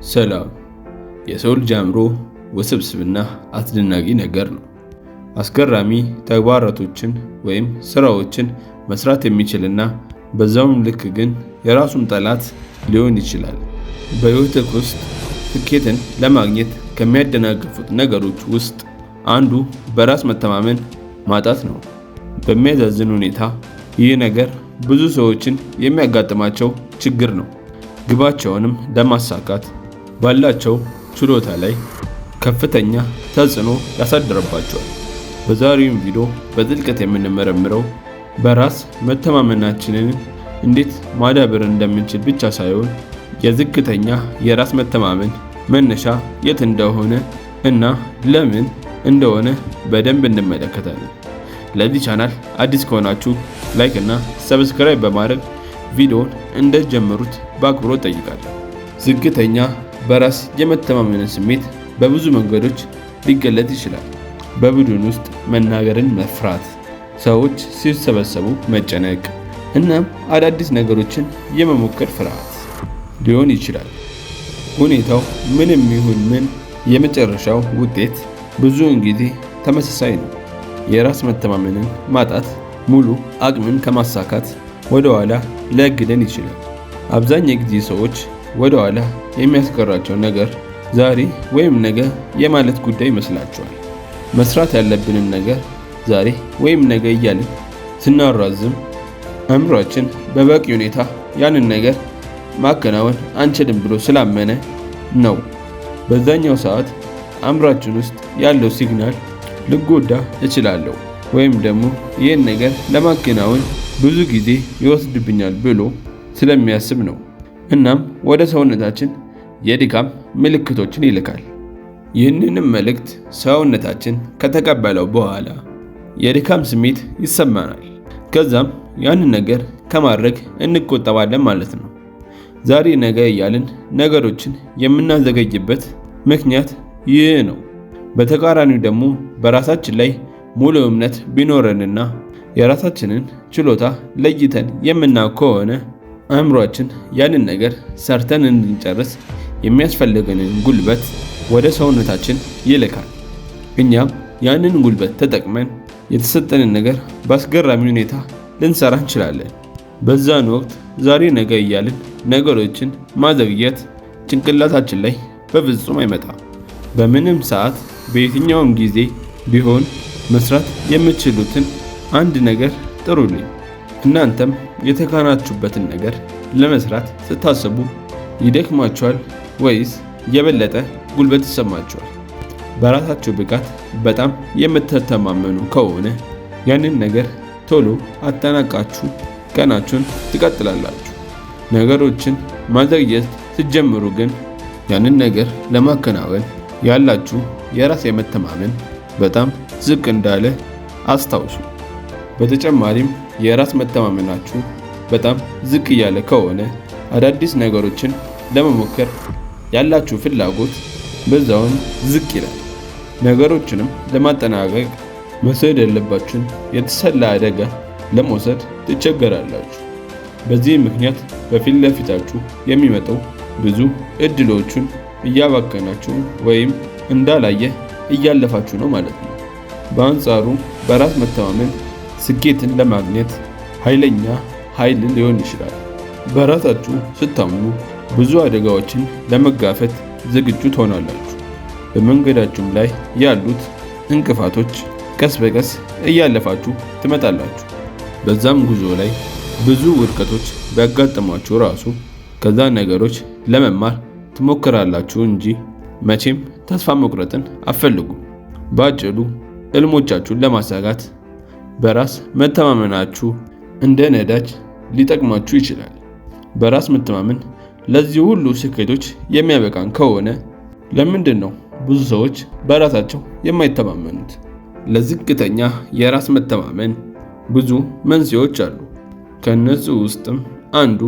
ሰላም። የሰው ልጅ አእምሮ ውስብስብና አስደናቂ ነገር ነው። አስገራሚ ተግባራቶችን ወይም ስራዎችን መስራት የሚችልና በዛውም ልክ ግን የራሱን ጠላት ሊሆን ይችላል። በሕይወትህ ውስጥ ስኬትን ለማግኘት ከሚያደናቅፉት ነገሮች ውስጥ አንዱ በራስ መተማመን ማጣት ነው። በሚያሳዝን ሁኔታ ይህ ነገር ብዙ ሰዎችን የሚያጋጥማቸው ችግር ነው። ግባቸውንም ለማሳካት ባላቸው ችሎታ ላይ ከፍተኛ ተጽዕኖ ያሳድርባቸዋል። በዛሬው ቪዲዮ በጥልቀት የምንመረምረው በራስ መተማመናችንን እንዴት ማዳበር እንደምንችል ብቻ ሳይሆን የዝቅተኛ የራስ መተማመን መነሻ የት እንደሆነ እና ለምን እንደሆነ በደንብ እንመለከታለን። ለዚህ ቻናል አዲስ ከሆናችሁ ላይክ እና ሰብስክራይብ በማድረግ ቪዲዮውን እንደጀመሩት በአክብሮት ጠይቃለሁ። ዝቅተኛ በራስ የመተማመን ስሜት በብዙ መንገዶች ሊገለጽ ይችላል። በቡድን ውስጥ መናገርን መፍራት፣ ሰዎች ሲሰበሰቡ መጨነቅ፣ እናም አዳዲስ ነገሮችን የመሞከር ፍርሃት ሊሆን ይችላል። ሁኔታው ምንም ይሁን ምን የመጨረሻው ውጤት ብዙውን ጊዜ ተመሳሳይ ነው። የራስ መተማመንን ማጣት ሙሉ አቅምን ከማሳካት ወደ ኋላ ሊያግደን ይችላል። አብዛኛው ጊዜ ሰዎች ወደ ኋላ የሚያስቀራቸው ነገር ዛሬ ወይም ነገ የማለት ጉዳይ ይመስላቸዋል። መስራት ያለብንን ነገር ዛሬ ወይም ነገ እያልን ስናራዝም አእምሯችን በበቂ ሁኔታ ያንን ነገር ማከናወን አንችልም ብሎ ስላመነ ነው። በዛኛው ሰዓት አእምሯችን ውስጥ ያለው ሲግናል ልጎዳ እችላለሁ ወይም ደግሞ ይህን ነገር ለማከናወን ብዙ ጊዜ ይወስድብኛል ብሎ ስለሚያስብ ነው። እናም ወደ ሰውነታችን የድካም ምልክቶችን ይልካል። ይህንንም መልእክት ሰውነታችን ከተቀበለው በኋላ የድካም ስሜት ይሰማናል። ከዛም ያንን ነገር ከማድረግ እንቆጠባለን ማለት ነው። ዛሬ ነገ እያልን ነገሮችን የምናዘገይበት ምክንያት ይህ ነው። በተቃራኒው ደግሞ በራሳችን ላይ ሙሉ እምነት ቢኖረንና የራሳችንን ችሎታ ለይተን የምናውቅ ከሆነ አእምሯችን ያንን ነገር ሰርተን እንድንጨርስ የሚያስፈልገንን ጉልበት ወደ ሰውነታችን ይልካል። እኛም ያንን ጉልበት ተጠቅመን የተሰጠንን ነገር በአስገራሚ ሁኔታ ልንሰራ እንችላለን። በዛን ወቅት ዛሬ ነገ እያልን ነገሮችን ማዘግየት ጭንቅላታችን ላይ በፍጹም አይመጣም። በምንም ሰዓት በየትኛውም ጊዜ ቢሆን መስራት የምትችሉትን አንድ ነገር ጥሩልኝ። እናንተም የተካናችሁበትን ነገር ለመስራት ስታስቡ ይደክማችኋል ወይስ የበለጠ ጉልበት ይሰማችኋል? በራሳችሁ ብቃት በጣም የምትተማመኑ ከሆነ ያንን ነገር ቶሎ አጠናቃችሁ ቀናችሁን ትቀጥላላችሁ። ነገሮችን ማዘግየት ስትጀምሩ ግን ያንን ነገር ለማከናወን ያላችሁ የራስ የመተማመን በጣም ዝቅ እንዳለ አስታውሱ። በተጨማሪም የራስ መተማመናችሁ በጣም ዝቅ እያለ ከሆነ አዳዲስ ነገሮችን ለመሞከር ያላችሁ ፍላጎት በዛውም ዝቅ ይላል። ነገሮችንም ለማጠናቀቅ መውሰድ ያለባችሁን የተሰላ አደጋ ለመውሰድ ትቸገራላችሁ። በዚህ ምክንያት በፊት ለፊታችሁ የሚመጣው ብዙ እድሎችን እያባከናችሁ ወይም እንዳላየ እያለፋችሁ ነው ማለት ነው። በአንጻሩ በራስ መተማመን ስኬትን ለማግኘት ኃይለኛ ኃይል ሊሆን ይችላል። በራሳችሁ ስታምኑ ብዙ አደጋዎችን ለመጋፈጥ ዝግጁ ትሆናላችሁ። በመንገዳችሁም ላይ ያሉት እንቅፋቶች ቀስ በቀስ እያለፋችሁ ትመጣላችሁ። በዛም ጉዞ ላይ ብዙ ውድቀቶች ቢያጋጥሟችሁ ራሱ ከዛ ነገሮች ለመማር ትሞክራላችሁ እንጂ መቼም ተስፋ መቁረጥን አትፈልጉም። በአጭሩ ሕልሞቻችሁን ለማሳካት በራስ መተማመናችሁ እንደ ነዳጅ ሊጠቅማችሁ ይችላል። በራስ መተማመን ለዚህ ሁሉ ስኬቶች የሚያበቃን ከሆነ ለምንድን ነው ብዙ ሰዎች በራሳቸው የማይተማመኑት? ለዝቅተኛ የራስ መተማመን ብዙ መንስኤዎች አሉ። ከነዚህ ውስጥም አንዱ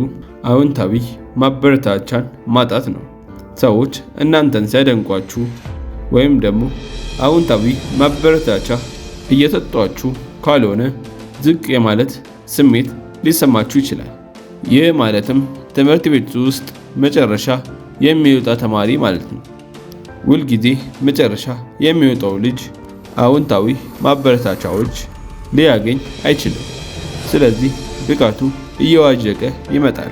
አዎንታዊ ማበረታቻን ማጣት ነው። ሰዎች እናንተን ሲያደንቋችሁ ወይም ደግሞ አዎንታዊ ማበረታቻ እየሰጧችሁ ካልሆነ ዝቅ የማለት ስሜት ሊሰማችሁ ይችላል። ይህ ማለትም ትምህርት ቤት ውስጥ መጨረሻ የሚወጣ ተማሪ ማለት ነው። ሁልጊዜ መጨረሻ የሚወጣው ልጅ አዎንታዊ ማበረታቻዎች ሊያገኝ አይችልም። ስለዚህ ብቃቱ እየዋዠቀ ይመጣል።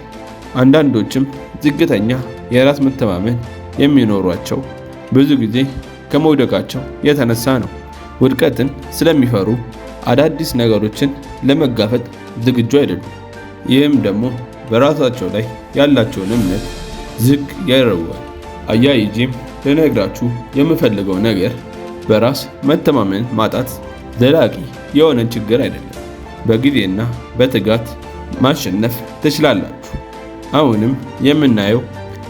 አንዳንዶችም ዝቅተኛ የራስ መተማመን የሚኖሯቸው ብዙ ጊዜ ከመውደቃቸው የተነሳ ነው። ውድቀትን ስለሚፈሩ አዳዲስ ነገሮችን ለመጋፈጥ ዝግጁ አይደሉም። ይህም ደግሞ በራሳቸው ላይ ያላቸውን እምነት ዝቅ ያደርገዋል። አያይዤም ልነግራችሁ የምፈልገው ነገር በራስ መተማመን ማጣት ዘላቂ የሆነ ችግር አይደለም። በጊዜና በትጋት ማሸነፍ ትችላላችሁ። አሁንም የምናየው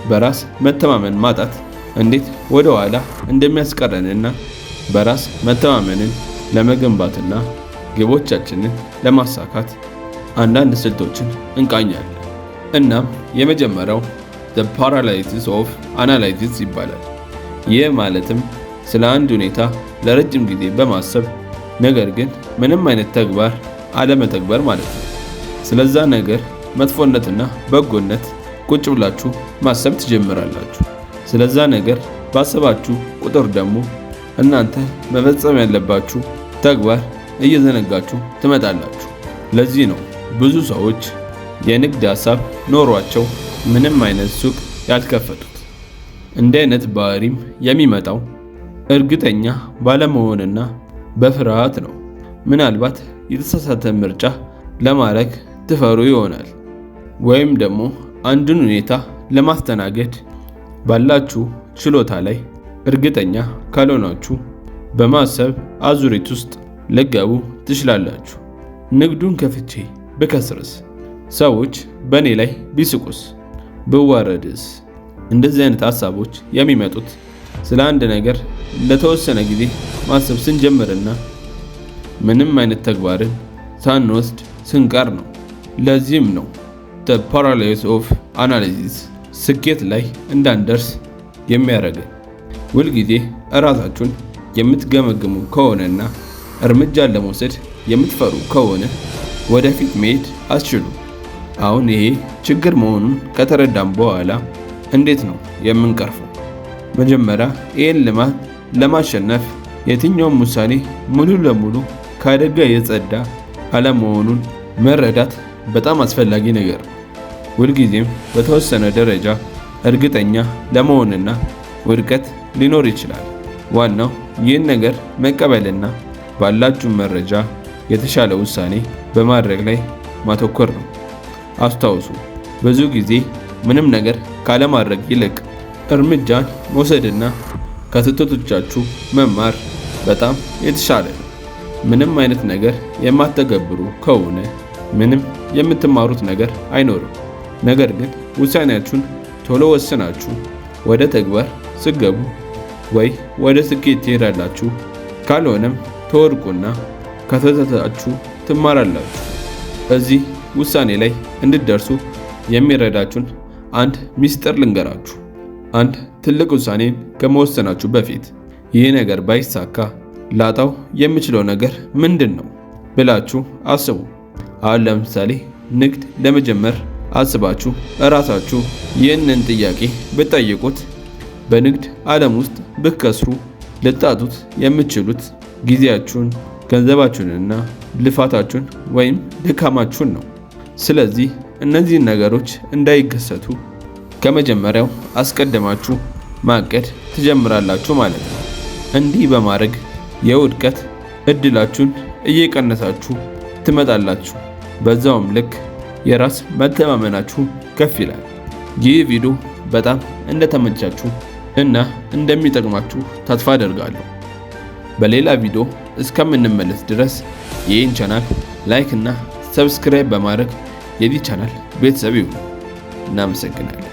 በራስ መተማመን ማጣት እንዴት ወደ ኋላ እንደሚያስቀረንና በራስ መተማመንን ለመገንባትና ግቦቻችንን ለማሳካት አንዳንድ ስልቶችን እንቃኛለን። እናም የመጀመሪያው the paralysis of analysis ይባላል። ይህ ማለትም ስለ አንድ ሁኔታ ለረጅም ጊዜ በማሰብ ነገር ግን ምንም አይነት ተግባር አለመተግበር ማለት ነው። ስለዛ ነገር መጥፎነትና በጎነት ቁጭ ብላችሁ ማሰብ ትጀምራላችሁ። ስለዛ ነገር ባሰባችሁ ቁጥር ደግሞ እናንተ መፈጸም ያለባችሁ ተግባር እየዘነጋችሁ ትመጣላችሁ። ለዚህ ነው ብዙ ሰዎች የንግድ ሐሳብ ኖሯቸው ምንም አይነት ሱቅ ያልከፈቱት። እንዲህ አይነት ባህሪም የሚመጣው እርግጠኛ ባለመሆንና በፍርሃት ነው። ምናልባት የተሳሳተ ምርጫ ለማድረግ ትፈሩ ይሆናል። ወይም ደግሞ አንድን ሁኔታ ለማስተናገድ ባላችሁ ችሎታ ላይ እርግጠኛ ካልሆናችሁ በማሰብ አዙሪት ውስጥ ልገቡ ትችላላችሁ። ንግዱን ከፍቼ ብከስርስ? ሰዎች በእኔ ላይ ቢስቁስ? ብዋረድስ? እንደዚህ አይነት ሐሳቦች የሚመጡት ስለ አንድ ነገር ለተወሰነ ጊዜ ማሰብ ስንጀምርና ምንም አይነት ተግባርን ሳንወስድ ስንቀር ነው። ለዚህም ነው the paralysis of analysis ስኬት ላይ እንዳንደርስ የሚያደርገን። ሁልጊዜ እራሳችሁን የምትገመግሙ ከሆነና እርምጃን ለመውሰድ የምትፈሩ ከሆነ ወደፊት መሄድ አትችሉም። አሁን ይሄ ችግር መሆኑን ከተረዳም በኋላ እንዴት ነው የምንቀርፈው? መጀመሪያ ይህን ልማት ለማሸነፍ የትኛውም ውሳኔ ሙሉ ለሙሉ ከአደጋ የጸዳ አለመሆኑን መረዳት በጣም አስፈላጊ ነገር ነው። ሁልጊዜም በተወሰነ ደረጃ እርግጠኛ ለመሆንና ውድቀት ሊኖር ይችላል። ዋናው ይህን ነገር መቀበልና ባላችሁ መረጃ የተሻለ ውሳኔ በማድረግ ላይ ማተኮር ነው። አስታውሱ፣ ብዙ ጊዜ ምንም ነገር ካለማድረግ ይልቅ እርምጃን መውሰድና ከስህተቶቻችሁ መማር በጣም የተሻለ ነው። ምንም አይነት ነገር የማትተገብሩ ከሆነ ምንም የምትማሩት ነገር አይኖርም። ነገር ግን ውሳኔያችሁን ቶሎ ወስናችሁ ወደ ተግባር ስገቡ ወይ ወደ ስኬት ትሄዳላችሁ፣ ካልሆነም ተወድቁና ከስህተታችሁ ትማራላችሁ። እዚህ ውሳኔ ላይ እንድትደርሱ የሚረዳችሁን አንድ ሚስጥር ልንገራችሁ። አንድ ትልቅ ውሳኔን ከመወሰናችሁ በፊት ይህ ነገር ባይሳካ ላጣው የምችለው ነገር ምንድን ነው ብላችሁ አስቡ። አሁን ለምሳሌ ንግድ ለመጀመር አስባችሁ እራሳችሁ ይህንን ጥያቄ ብትጠይቁት በንግድ ዓለም ውስጥ ብትከስሩ ልታጡት የምትችሉት ጊዜያችሁን፣ ገንዘባችሁንና ልፋታችሁን ወይም ድካማችሁን ነው። ስለዚህ እነዚህን ነገሮች እንዳይከሰቱ ከመጀመሪያው አስቀድማችሁ ማቀድ ትጀምራላችሁ ማለት ነው። እንዲህ በማድረግ የውድቀት እድላችሁን እየቀነሳችሁ ትመጣላችሁ። በዛውም ልክ የራስ መተማመናችሁ ከፍ ይላል። ይህ ቪዲዮ በጣም እንደተመቻችሁ እና እንደሚጠቅማችሁ ተስፋ አደርጋለሁ። በሌላ ቪዲዮ እስከምንመለስ ድረስ ይህን ቻናል ላይክ እና ሰብስክራይብ በማድረግ የዚህ ቻናል ቤተሰብ ይሁኑ። እናመሰግናለን።